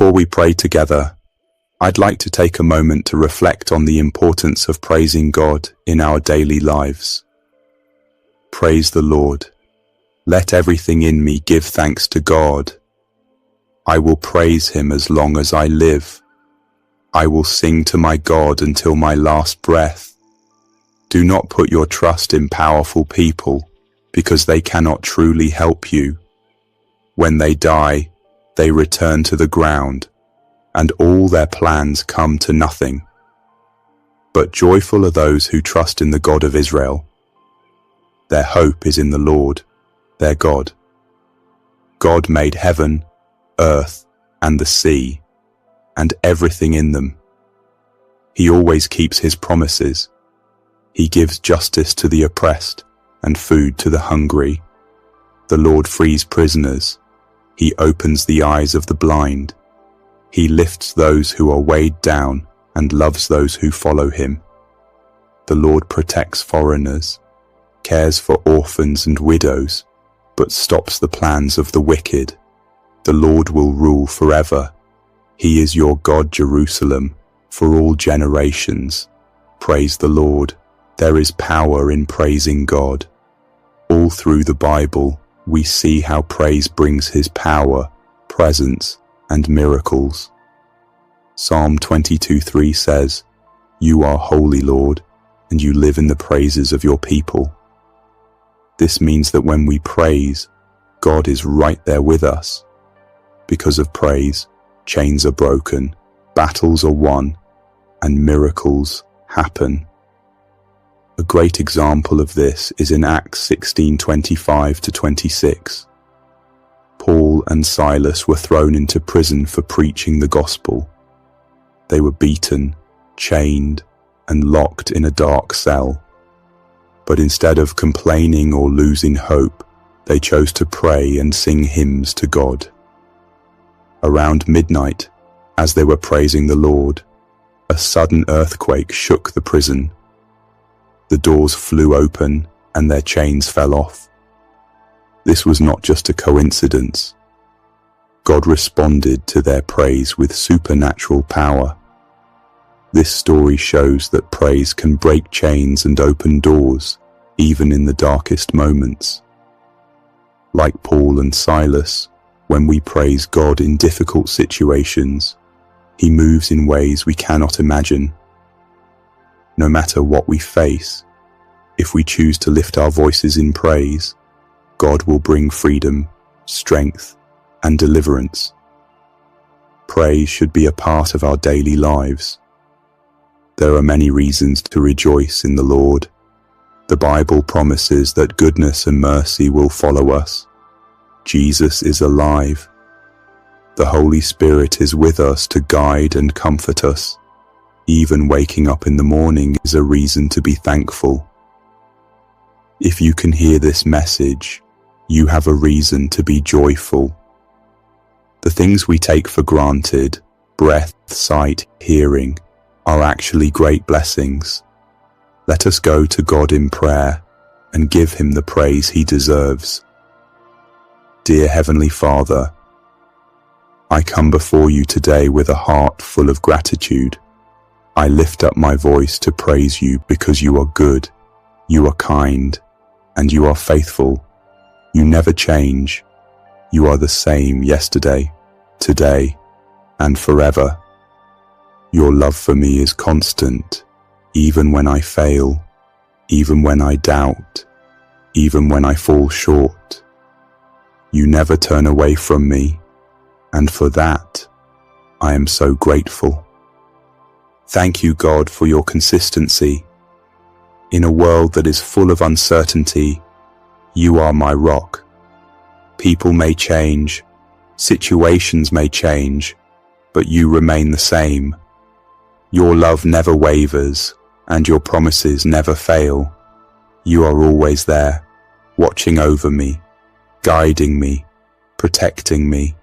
Before we pray together, I'd like to take a moment to reflect on the importance of praising God in our daily lives. Praise the Lord. Let everything in me give thanks to God. I will praise Him as long as I live. I will sing to my God until my last breath. Do not put your trust in powerful people, because they cannot truly help you. When they die, they return to the ground, and all their plans come to nothing. But joyful are those who trust in the God of Israel. Their hope is in the Lord, their God. God made heaven, earth, and the sea, and everything in them. He always keeps His promises. He gives justice to the oppressed and food to the hungry. The Lord frees prisoners. He opens the eyes of the blind. He lifts those who are weighed down and loves those who follow Him. The Lord protects foreigners, cares for orphans and widows, but stops the plans of the wicked. The Lord will rule forever. He is your God, Jerusalem, for all generations. Praise the Lord. There is power in praising God. All through the Bible, we see how praise brings His power, presence, and miracles. Psalm 22:3 says, "You are holy, Lord, and you live in the praises of your people." This means that when we praise, God is right there with us. Because of praise, chains are broken, battles are won, and miracles happen. A great example of this is in Acts 16:25-26. Paul and Silas were thrown into prison for preaching the gospel. They were beaten, chained, and locked in a dark cell. But instead of complaining or losing hope, they chose to pray and sing hymns to God. Around midnight, as they were praising the Lord, a sudden earthquake shook the prison. The doors flew open and their chains fell off. This was not just a coincidence. God responded to their praise with supernatural power. This story shows that praise can break chains and open doors, even in the darkest moments. Like Paul and Silas, when we praise God in difficult situations, He moves in ways we cannot imagine. No matter what we face, if we choose to lift our voices in praise, God will bring freedom, strength, and deliverance. Praise should be a part of our daily lives. There are many reasons to rejoice in the Lord. The Bible promises that goodness and mercy will follow us. Jesus is alive. The Holy Spirit is with us to guide and comfort us. Even waking up in the morning is a reason to be thankful. If you can hear this message, you have a reason to be joyful. The things we take for granted, breath, sight, hearing, are actually great blessings. Let us go to God in prayer and give Him the praise He deserves. Dear Heavenly Father, I come before you today with a heart full of gratitude. I lift up my voice to praise you because you are good, you are kind, and you are faithful. You never change. You are the same yesterday, today, and forever. Your love for me is constant, even when I fail, even when I doubt, even when I fall short. You never turn away from me, and for that, I am so grateful. Thank you, God, for your consistency. In a world that is full of uncertainty, you are my rock. People may change, situations may change, but you remain the same. Your love never wavers, and your promises never fail. You are always there, watching over me, guiding me, protecting me.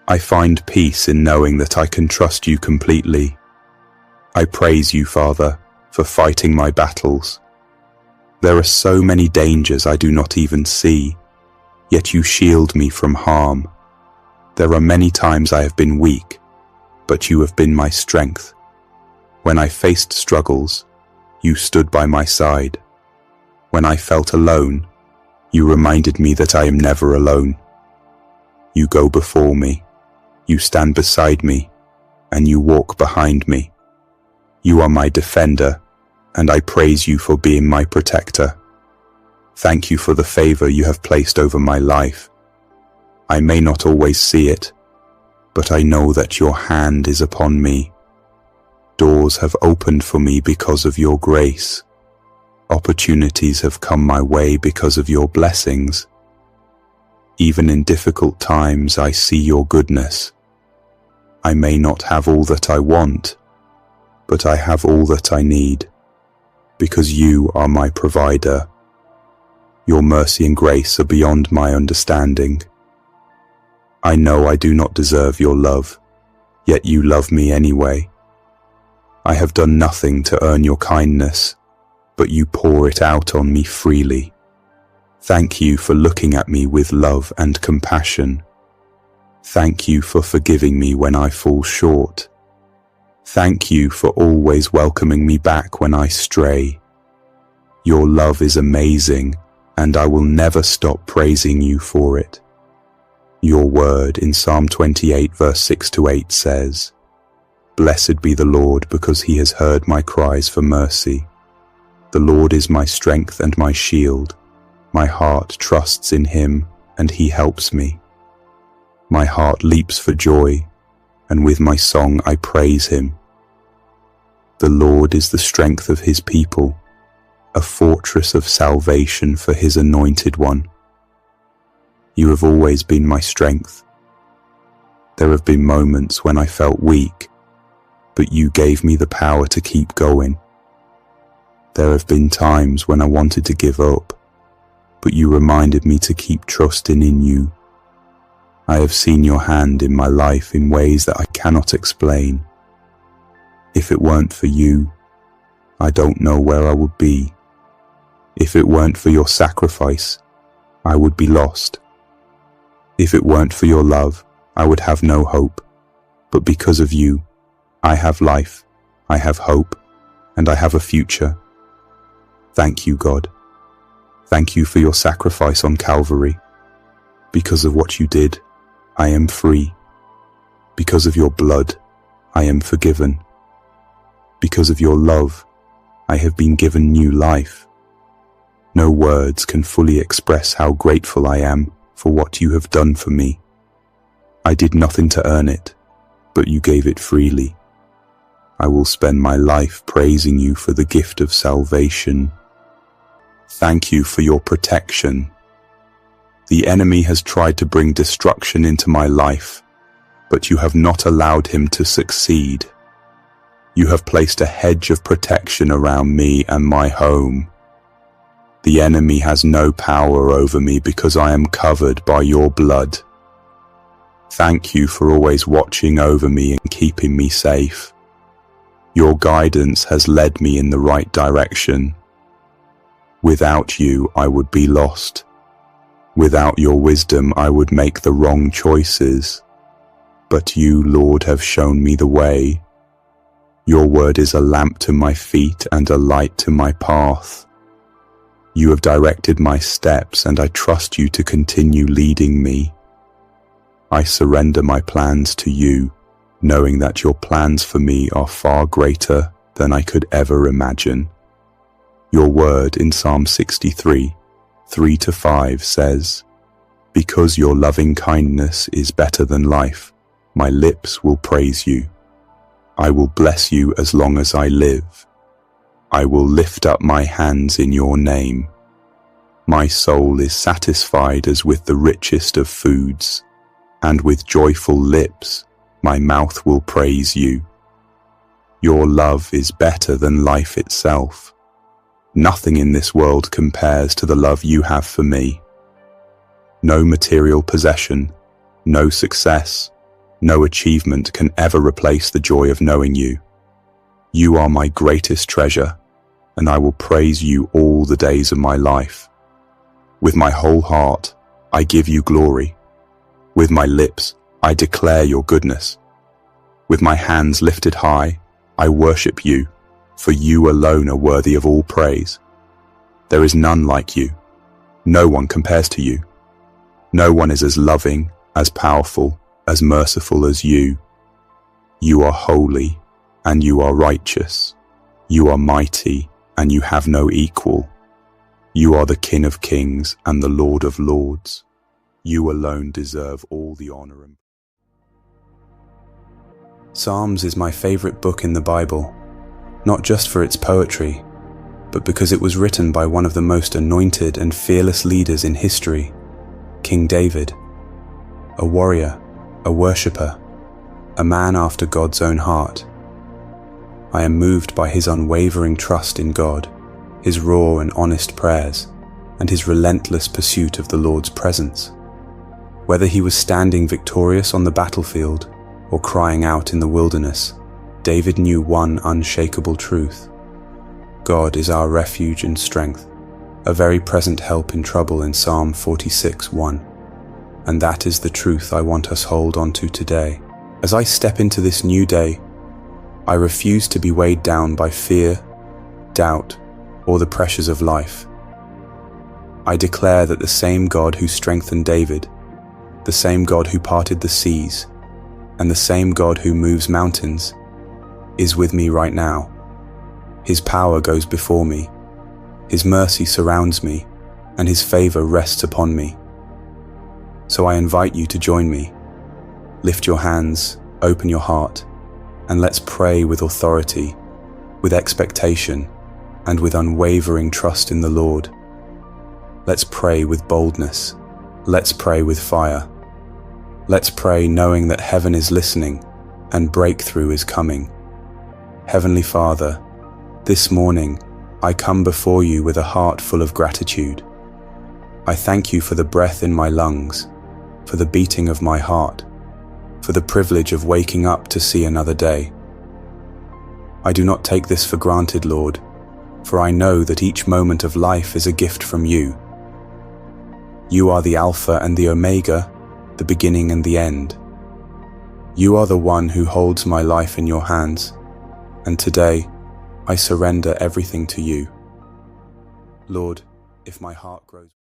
I find peace in knowing that I can trust you completely. I praise you, Father, for fighting my battles. There are so many dangers I do not even see, yet you shield me from harm. There are many times I have been weak, but you have been my strength. When I faced struggles, you stood by my side. When I felt alone, you reminded me that I am never alone. You go before me, you stand beside me, and you walk behind me. You are my defender, and I praise you for being my protector. Thank you for the favor you have placed over my life. I may not always see it, but I know that your hand is upon me. Doors have opened for me because of your grace. Opportunities have come my way because of your blessings. Even in difficult times, I see your goodness. I may not have all that I want, but I have all that I need, because you are my provider. Your mercy and grace are beyond my understanding. I know I do not deserve your love, yet you love me anyway. I have done nothing to earn your kindness, but you pour it out on me freely. Thank you for looking at me with love and compassion. Thank you for forgiving me when I fall short. Thank you for always welcoming me back when I stray. Your love is amazing, and I will never stop praising you for it. Your word in Psalm 28 verse 6-8 says, "Blessed be the Lord, because he has heard my cries for mercy. The Lord is my strength and my shield. My heart trusts in him, and he helps me. My heart leaps for joy, and with my song I praise him. The Lord is the strength of his people, a fortress of salvation for his anointed one." You have always been my strength. There have been moments when I felt weak, but you gave me the power to keep going. There have been times when I wanted to give up, but you reminded me to keep trusting in you. I have seen your hand in my life in ways that I cannot explain. If it weren't for you, I don't know where I would be. If it weren't for your sacrifice, I would be lost. If it weren't for your love, I would have no hope. But because of you, I have life, I have hope, and I have a future. Thank you, God. Thank you for your sacrifice on Calvary. Because of what you did, I am free. Because of your blood, I am forgiven. Because of your love, I have been given new life. No words can fully express how grateful I am for what you have done for me. I did nothing to earn it, but you gave it freely. I will spend my life praising you for the gift of salvation. Thank you for your protection. The enemy has tried to bring destruction into my life, but you have not allowed him to succeed. You have placed a hedge of protection around me and my home. The enemy has no power over me because I am covered by your blood. Thank you for always watching over me and keeping me safe. Your guidance has led me in the right direction. Without you, I would be lost. Without your wisdom, I would make the wrong choices. But you, Lord, have shown me the way. Your word is a lamp to my feet and a light to my path. You have directed my steps, and I trust you to continue leading me. I surrender my plans to you, knowing that your plans for me are far greater than I could ever imagine. Your word in Psalm 63, 3-5 says, "Because your loving kindness is better than life, my lips will praise you. I will bless you as long as I live. I will lift up my hands in your name. My soul is satisfied as with the richest of foods, and with joyful lips my mouth will praise you. Your love is better than life itself. Nothing in this world compares to the love you have for me. No material possession, no success, no achievement can ever replace the joy of knowing you. You are my greatest treasure, and I will praise you all the days of my life. With my whole heart, I give you glory. With my lips, I declare your goodness. With my hands lifted high, I worship you, for you alone are worthy of all praise. There is none like you. No one compares to you. No one is as loving, as powerful, as merciful as you. You are holy, and you are righteous. You are mighty, and you have no equal. You are the King of kings and the Lord of lords. You alone deserve all the honor. Psalms is my favorite book in the Bible, not just for its poetry, but because it was written by one of the most anointed and fearless leaders in history, King David. A warrior, a worshipper, a man after God's own heart. I am moved by his unwavering trust in God, his raw and honest prayers, and his relentless pursuit of the Lord's presence. Whether he was standing victorious on the battlefield or crying out in the wilderness, David knew one unshakable truth. God is our refuge and strength, a very present help in trouble in Psalm 46:1. And that is the truth I want us hold on to today. As I step into this new day, I refuse to be weighed down by fear, doubt, or the pressures of life. I declare that the same God who strengthened David, the same God who parted the seas, and the same God who moves mountains, is with me right now. His power goes before me, his mercy surrounds me, and his favor rests upon me. So I invite you to join me. Lift your hands, open your heart, and let's pray with authority, with expectation, and with unwavering trust in the Lord. Let's pray with boldness. Let's pray with fire. Let's pray knowing that heaven is listening and breakthrough is coming. Heavenly Father, this morning I come before you with a heart full of gratitude. I thank you for the breath in my lungs, for the beating of my heart, for the privilege of waking up to see another day. I do not take this for granted, Lord, for I know that each moment of life is a gift from you. You are the Alpha and the Omega, the beginning and the end. You are the one who holds my life in your hands, and today I surrender everything to you. Lord, if my heart grows